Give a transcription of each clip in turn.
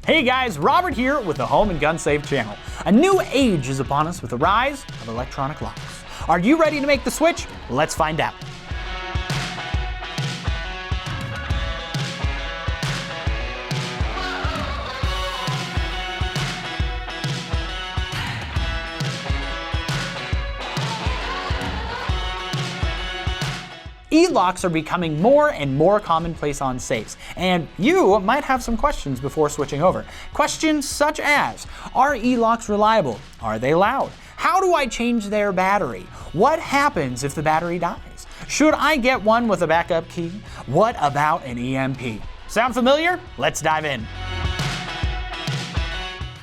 Hey guys, Robert here with the Home and Gun Safe channel. A new age is upon us with the rise of electronic locks. Are you ready to make the switch? Let's find out. E-locks are becoming more and more commonplace on safes, and you might have some questions before switching over. Questions such as, are E-locks reliable? Are they loud? How do I change their battery? What happens if the battery dies? Should I get one with a backup key? What about an EMP? Sound familiar? Let's dive in.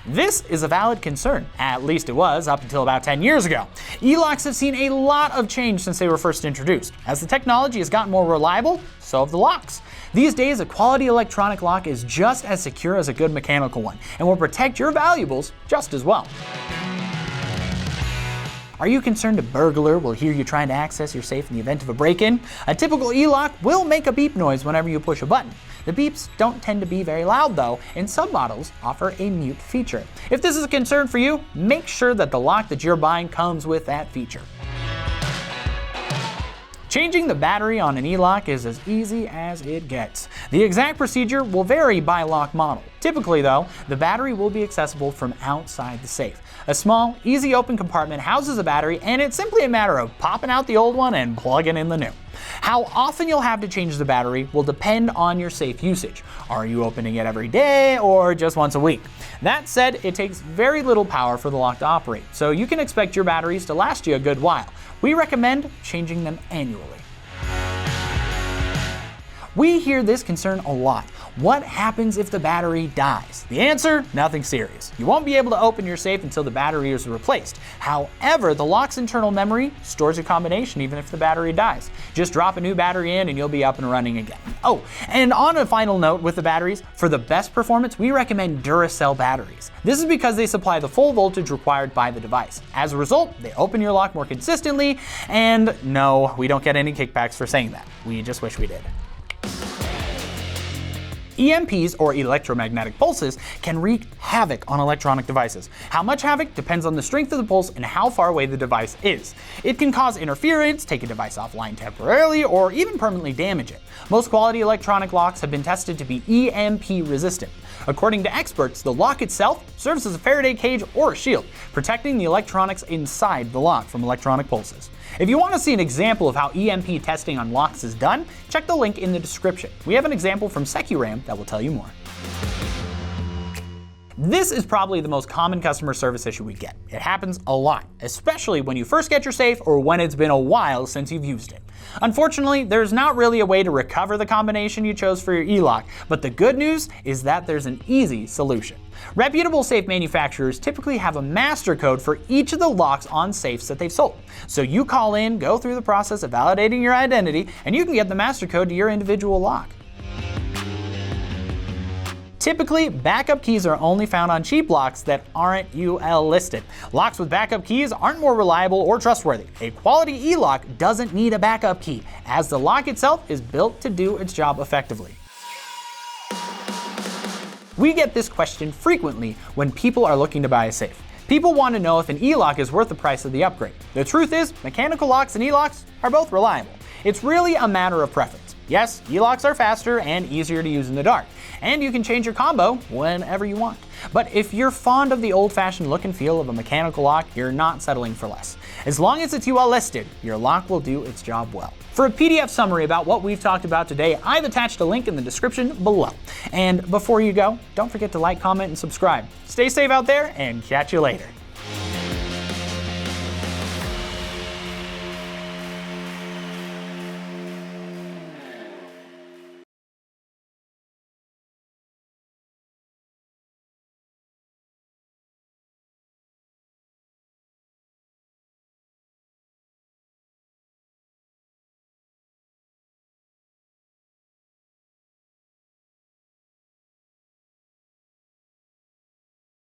This is a valid concern, at least it was up until about 10 years ago. E-locks have seen a lot of change since they were first introduced. As the technology has gotten more reliable, so have the locks. These days, a quality electronic lock is just as secure as a good mechanical one, and will protect your valuables just as well. Are you concerned a burglar will hear you trying to access your safe in the event of a break-in? A typical E-lock will make a beep noise whenever you push a button. The beeps don't tend to be very loud though, and some models offer a mute feature. If this is a concern for you, make sure that the lock that you're buying comes with that feature. Changing the battery on an E-lock is as easy as it gets. The exact procedure will vary by lock model. Typically though, the battery will be accessible from outside the safe. A small, easy open compartment houses a battery, and it's simply a matter of popping out the old one and plugging in the new. How often you'll have to change the battery will depend on your safe usage. Are you opening it every day or just once a week? That said, it takes very little power for the lock to operate, so you can expect your batteries to last you a good while. We recommend changing them annually. We hear this concern a lot. What happens if the battery dies? The answer, nothing serious. You won't be able to open your safe until the battery is replaced. However, the lock's internal memory stores a combination even if the battery dies. Just drop a new battery in and you'll be up and running again. Oh, and on a final note with the batteries, for the best performance, we recommend Duracell batteries. This is because they supply the full voltage required by the device. As a result, they open your lock more consistently, and no, we don't get any kickbacks for saying that. We just wish we did. EMPs, or electromagnetic pulses, can wreak havoc on electronic devices. How much havoc depends on the strength of the pulse and how far away the device is. It can cause interference, take a device offline temporarily, or even permanently damage it. Most quality electronic locks have been tested to be EMP resistant. According to experts, the lock itself serves as a Faraday cage or a shield, protecting the electronics inside the lock from electronic pulses. If you want to see an example of how EMP testing on locks is done, check the link in the description. We have an example from Securam that will tell you more. This is probably the most common customer service issue we get. It happens a lot, especially when you first get your safe or when it's been a while since you've used it. Unfortunately, there's not really a way to recover the combination you chose for your E-lock, but the good news is that there's an easy solution. Reputable safe manufacturers typically have a master code for each of the locks on safes that they've sold. So you call in, go through the process of validating your identity, and you can get the master code to your individual lock. Typically, backup keys are only found on cheap locks that aren't UL listed. Locks with backup keys aren't more reliable or trustworthy. A quality E-lock doesn't need a backup key, as the lock itself is built to do its job effectively. We get this question frequently when people are looking to buy a safe. People want to know if an E-lock is worth the price of the upgrade. The truth is, mechanical locks and E-locks are both reliable. It's really a matter of preference. Yes, E-locks are faster and easier to use in the dark, and you can change your combo whenever you want. But if you're fond of the old-fashioned look and feel of a mechanical lock, you're not settling for less. As long as it's UL listed, your lock will do its job well. For a PDF summary about what we've talked about today, I've attached a link in the description below. And before you go, don't forget to like, comment, and subscribe. Stay safe out there, and catch you later.